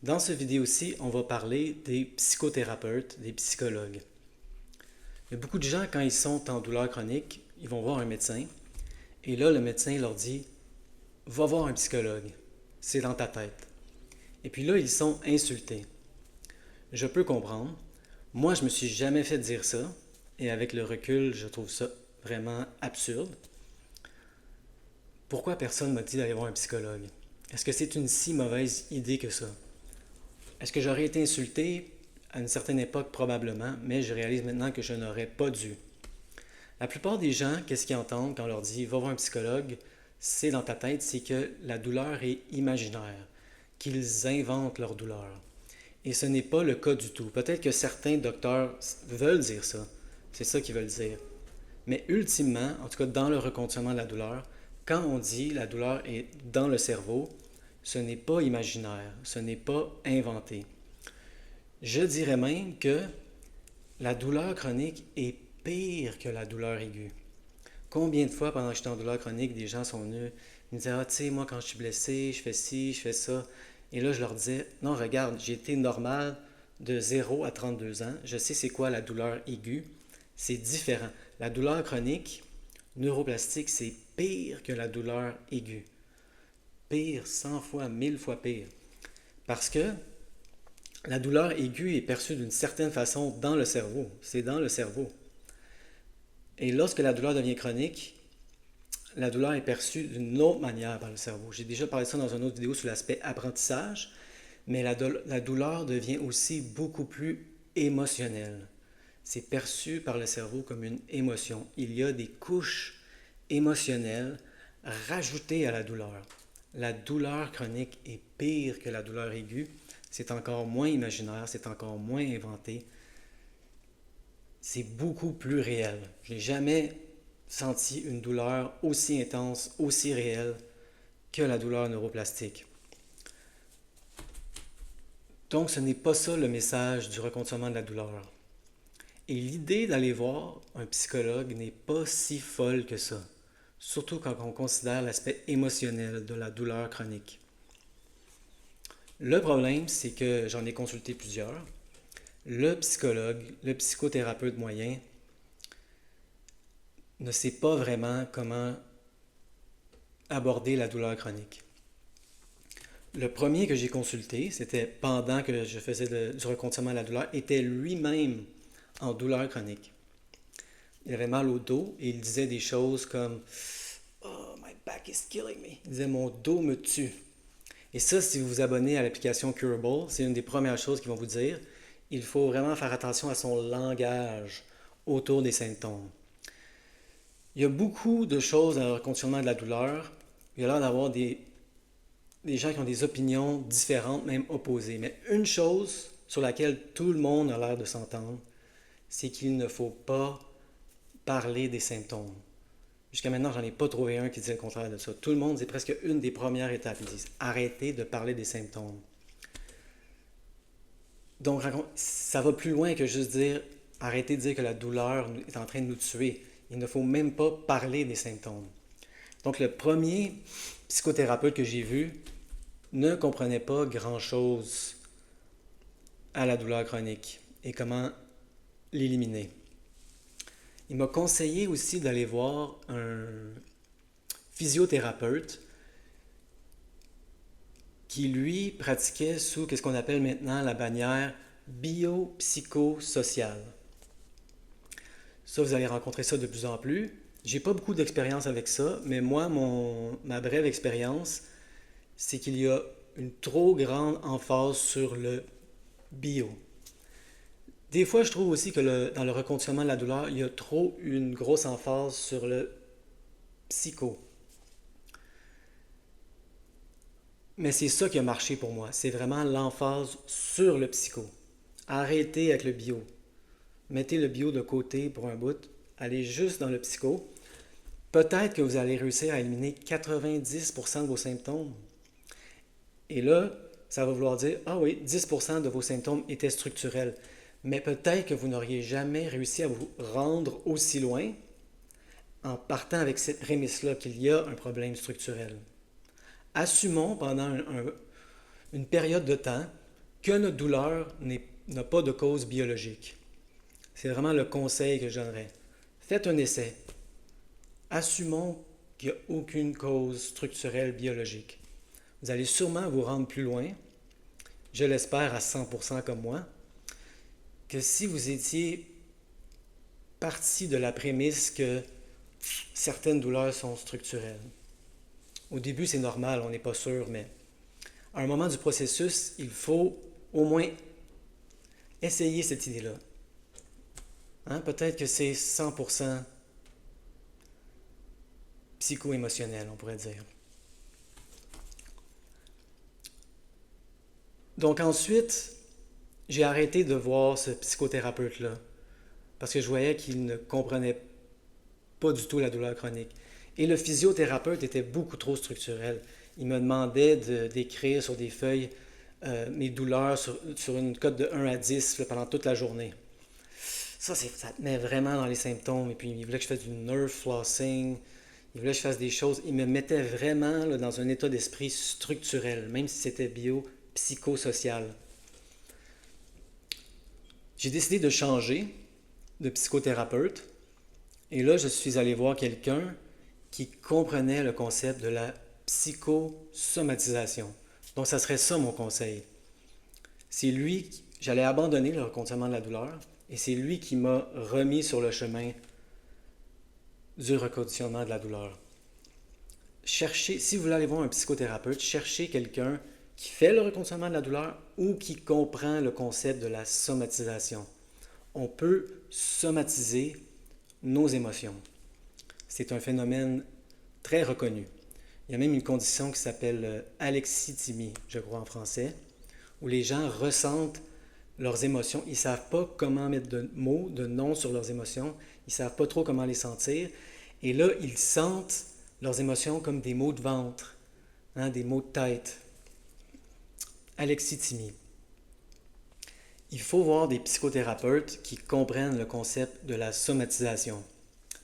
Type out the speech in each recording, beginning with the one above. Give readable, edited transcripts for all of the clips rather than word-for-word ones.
Dans cette vidéo-ci, on va parler des psychothérapeutes, des psychologues. Il y a beaucoup de gens, quand ils sont en douleur chronique, ils vont voir un médecin, et là, le médecin leur dit, va voir un psychologue, c'est dans ta tête. Et puis là, ils sont insultés. Je peux comprendre. Moi, je me suis jamais fait dire ça, et avec le recul, je trouve ça vraiment absurde. Pourquoi personne m'a dit d'aller voir un psychologue? Est-ce que c'est une si mauvaise idée que ça? Est-ce que j'aurais été insulté? À une certaine époque, probablement, mais je réalise maintenant que je n'aurais pas dû. La plupart des gens, qu'est-ce qu'ils entendent quand on leur dit va voir un psychologue? C'est dans ta tête, c'est que la douleur est imaginaire, qu'ils inventent leur douleur. Et ce n'est pas le cas du tout. Peut-être que certains docteurs veulent dire ça. C'est ça qu'ils veulent dire. Mais ultimement, en tout cas dans le reconditionnement de la douleur, quand on dit la douleur est dans le cerveau, ce n'est pas imaginaire, ce n'est pas inventé. Je dirais même que la douleur chronique est pire que la douleur aiguë. Combien de fois, pendant que j'étais en douleur chronique, des gens sont venus me dire, ah, tu sais, moi, quand je suis blessé, je fais ci, je fais ça. Et là, je leur disais, non, regarde, j'ai été normal de 0 à 32 ans. Je sais c'est quoi la douleur aiguë. C'est différent. La douleur chronique, neuroplastique, c'est pire que la douleur aiguë. Pire, 100 fois, 1000 fois pire. Parce que la douleur aiguë est perçue d'une certaine façon dans le cerveau. C'est dans le cerveau. Et lorsque la douleur devient chronique, la douleur est perçue d'une autre manière par le cerveau. J'ai déjà parlé de ça dans une autre vidéo sur l'aspect apprentissage, mais la douleur devient aussi beaucoup plus émotionnelle. C'est perçu par le cerveau comme une émotion. Il y a des couches émotionnelles rajoutées à la douleur. La douleur chronique est pire que la douleur aiguë. C'est encore moins imaginaire, c'est encore moins inventé. C'est beaucoup plus réel. Je n'ai jamais senti une douleur aussi intense, aussi réelle que la douleur neuroplastique. Donc, ce n'est pas ça le message du reconditionnement de la douleur. Et l'idée d'aller voir un psychologue n'est pas si folle que ça, surtout quand on considère l'aspect émotionnel de la douleur chronique. Le problème, c'est que j'en ai consulté plusieurs. Le psychologue, le psychothérapeute moyen, ne sait pas vraiment comment aborder la douleur chronique. Le premier que j'ai consulté, c'était pendant que je faisais du reconditionnement de la douleur, était lui-même en douleur chronique. Il avait mal au dos et il disait des choses comme Oh, my back is killing me. Il disait mon dos me tue. Et ça, si vous vous abonnez à l'application Curable, c'est une des premières choses qu'ils vont vous dire. Il faut vraiment faire attention à son langage autour des symptômes. Il y a beaucoup de choses dans le reconditionnement de la douleur. Il y a l'air d'avoir des gens qui ont des opinions différentes, même opposées. Mais une chose sur laquelle tout le monde a l'air de s'entendre, c'est qu'il ne faut pas parler des symptômes. Jusqu'à maintenant, j'en ai pas trouvé un qui disait le contraire de ça. Tout le monde, c'est presque une des premières étapes. Ils disent arrêtez de parler des symptômes. Donc, ça va plus loin que juste dire arrêtez de dire que la douleur est en train de nous tuer. Il ne faut même pas parler des symptômes. Donc, le premier psychothérapeute que j'ai vu ne comprenait pas grand-chose à la douleur chronique et comment l'éliminer. Il m'a conseillé aussi d'aller voir un physiothérapeute qui, lui, pratiquait sous ce qu'on appelle maintenant la bannière biopsychosociale. Ça, vous allez rencontrer ça de plus en plus. J'ai pas beaucoup d'expérience avec ça, mais moi, ma brève expérience, c'est qu'il y a une trop grande emphase sur le bio. Des fois, je trouve aussi que dans le reconditionnement de la douleur, il y a trop une grosse emphase sur le psycho. Mais c'est ça qui a marché pour moi. C'est vraiment l'emphase sur le psycho. Arrêtez avec le bio. Mettez le bio de côté pour un bout. Allez juste dans le psycho. Peut-être que vous allez réussir à éliminer 90% de vos symptômes. Et là, ça va vouloir dire, ah oui, 10% de vos symptômes étaient structurels. Mais peut-être que vous n'auriez jamais réussi à vous rendre aussi loin en partant avec cette prémisse-là qu'il y a un problème structurel. Assumons pendant une période de temps que notre douleur n'a pas de cause biologique. C'est vraiment le conseil que je donnerais. Faites un essai. Assumons qu'il n'y a aucune cause structurelle biologique. Vous allez sûrement vous rendre plus loin, je l'espère à 100% comme moi, que si vous étiez parti de la prémisse que certaines douleurs sont structurelles. Au début, c'est normal, on n'est pas sûr, mais à un moment du processus, il faut au moins essayer cette idée-là. Peut-être que c'est 100% psycho-émotionnel, on pourrait dire. Donc ensuite, j'ai arrêté de voir ce psychothérapeute-là parce que je voyais qu'il ne comprenait pas du tout la douleur chronique. Et le physiothérapeute était beaucoup trop structurel. Il me demandait d'écrire sur des feuilles mes douleurs sur une cote de 1 à 10 là, pendant toute la journée. Ça te met vraiment dans les symptômes. Et puis, il voulait que je fasse du nerve flossing. Il voulait que je fasse des choses. Il me mettait vraiment là, dans un état d'esprit structurel, même si c'était bio-psychosocial. J'ai décidé de changer de psychothérapeute. Et là, je suis allé voir quelqu'un qui comprenait le concept de la psychosomatisation. Donc, ça serait ça mon conseil. C'est lui, j'allais abandonner le reconditionnement de la douleur, et c'est lui qui m'a remis sur le chemin du reconditionnement de la douleur. Cherchez, si vous voulez aller voir un psychothérapeute, cherchez quelqu'un qui fait le reconditionnement de la douleur ou qui comprend le concept de la somatisation. On peut somatiser nos émotions. C'est un phénomène très reconnu. Il y a même une condition qui s'appelle alexithymie, je crois en français, où les gens ressentent leurs émotions. Ils ne savent pas comment mettre de mots, de noms sur leurs émotions. Ils ne savent pas trop comment les sentir. Et là, ils sentent leurs émotions comme des maux de ventre, des maux de tête. Alexithymie. Il faut voir des psychothérapeutes qui comprennent le concept de la somatisation.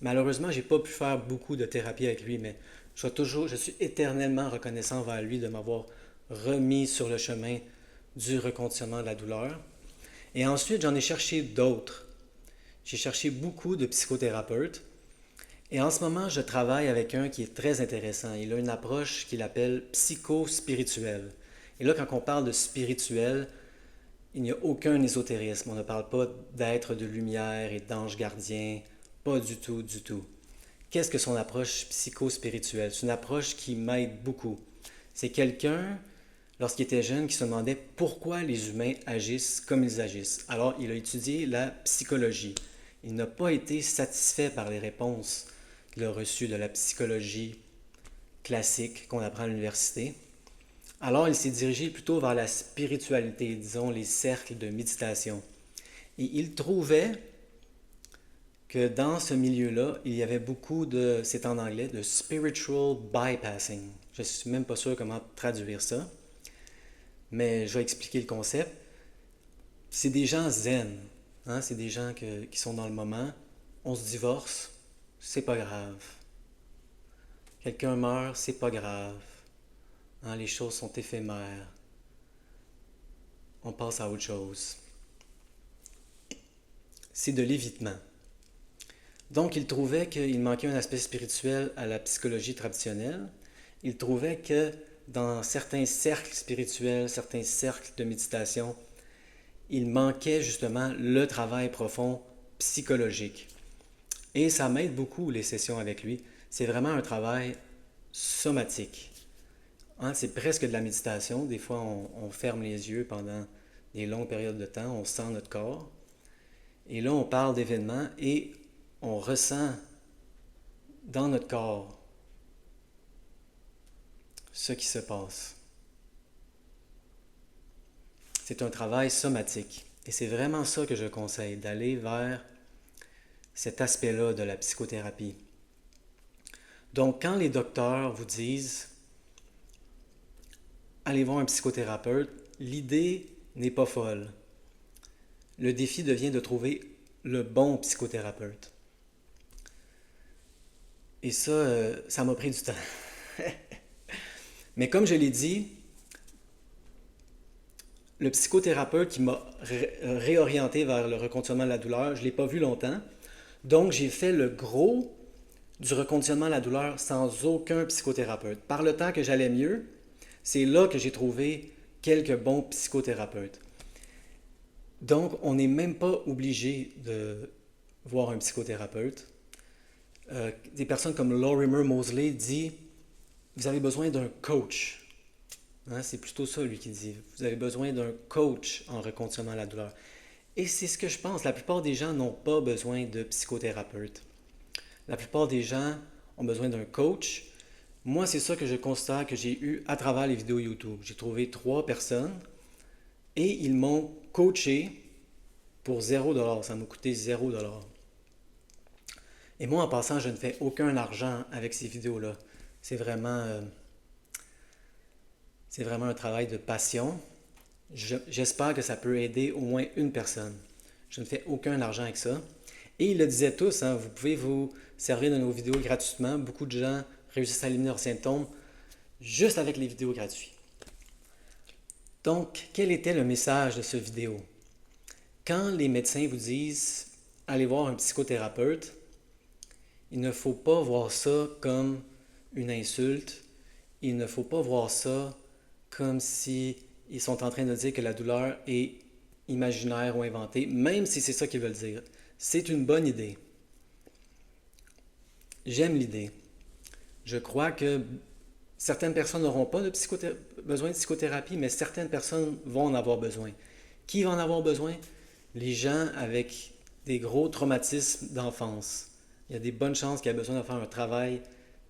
Malheureusement, je n'ai pas pu faire beaucoup de thérapie avec lui, mais je suis éternellement reconnaissant envers lui de m'avoir remis sur le chemin du reconditionnement de la douleur. Et ensuite, j'en ai cherché d'autres. J'ai cherché beaucoup de psychothérapeutes. Et en ce moment, je travaille avec un qui est très intéressant. Il a une approche qu'il appelle psychospirituelle. Et là, quand on parle de spirituel, il n'y a aucun ésotérisme. On ne parle pas d'êtres de lumière et d'anges gardiens. Pas du tout, du tout. Qu'est-ce que son approche psychospirituelle? C'est une approche qui m'aide beaucoup. C'est quelqu'un, lorsqu'il était jeune, qui se demandait pourquoi les humains agissent comme ils agissent. Alors, il a étudié la psychologie. Il n'a pas été satisfait par les réponses qu'il a reçues de la psychologie classique qu'on apprend à l'université. Alors, il s'est dirigé plutôt vers la spiritualité, disons les cercles de méditation. Et il trouvait que dans ce milieu-là, il y avait beaucoup de, c'est en anglais, de spiritual bypassing. Je ne suis même pas sûr comment traduire ça, mais je vais expliquer le concept. C'est des gens zen, c'est des gens qui sont dans le moment. On se divorce, c'est pas grave. Quelqu'un meurt, c'est pas grave. Les choses sont éphémères. On passe à autre chose. C'est de l'évitement. Donc, il trouvait qu'il manquait un aspect spirituel à la psychologie traditionnelle. Il trouvait que dans certains cercles spirituels, certains cercles de méditation, il manquait justement le travail profond psychologique. Et ça m'aide beaucoup, les sessions avec lui. C'est vraiment un travail somatique. C'est presque de la méditation. Des fois, on ferme les yeux pendant des longues périodes de temps, on sent notre corps. Et là, on parle d'événements et on ressent dans notre corps ce qui se passe. C'est un travail somatique. Et c'est vraiment ça que je conseille, d'aller vers cet aspect-là de la psychothérapie. Donc, quand les docteurs vous disent « Allez voir un psychothérapeute », l'idée n'est pas folle. Le défi devient de trouver le bon psychothérapeute. Et ça m'a pris du temps. Mais comme je l'ai dit, le psychothérapeute qui m'a réorienté vers le reconditionnement de la douleur, je ne l'ai pas vu longtemps. Donc, j'ai fait le gros du reconditionnement de la douleur sans aucun psychothérapeute. Par le temps que j'allais mieux, c'est là que j'ai trouvé quelques bons psychothérapeutes. Donc, on n'est même pas obligé de voir un psychothérapeute. Des personnes comme Lorimer Moseley dit, vous avez besoin d'un coach. Hein, c'est plutôt ça, lui, qui dit. Vous avez besoin d'un coach en reconditionnement de la douleur. Et c'est ce que je pense. La plupart des gens n'ont pas besoin de psychothérapeute. La plupart des gens ont besoin d'un coach. Moi, c'est ça que je constate que j'ai eu à travers les vidéos YouTube. J'ai trouvé 3 personnes et ils m'ont coaché pour 0$. Ça m'a coûté 0$. Et moi, en passant, je ne fais aucun argent avec ces vidéos-là. C'est vraiment, euh, c'est vraiment un travail de passion. J'espère que ça peut aider au moins une personne. Je ne fais aucun argent avec ça. Et ils le disaient tous, hein, vous pouvez vous servir de nos vidéos gratuitement. Beaucoup de gens réussissent à éliminer leurs symptômes juste avec les vidéos gratuites. Donc, quel était le message de cette vidéo? Quand les médecins vous disent « allez voir un psychothérapeute », il ne faut pas voir ça comme une insulte. Il ne faut pas voir ça comme si ils sont en train de dire que la douleur est imaginaire ou inventée, même si c'est ça qu'ils veulent dire. C'est une bonne idée. J'aime l'idée. Je crois que certaines personnes n'auront pas besoin de psychothérapie, mais certaines personnes vont en avoir besoin. Qui va en avoir besoin? Les gens avec des gros traumatismes d'enfance. Il y a des bonnes chances qu'il y ait besoin de faire un travail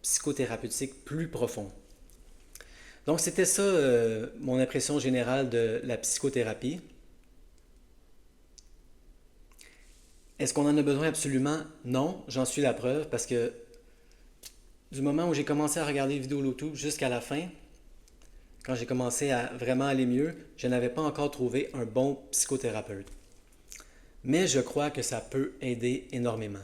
psychothérapeutique plus profond. Donc, c'était ça mon impression générale de la psychothérapie. Est-ce qu'on en a besoin absolument? Non, j'en suis la preuve parce que du moment où j'ai commencé à regarder les vidéos YouTube jusqu'à la fin, quand j'ai commencé à vraiment aller mieux, je n'avais pas encore trouvé un bon psychothérapeute. Mais je crois que ça peut aider énormément.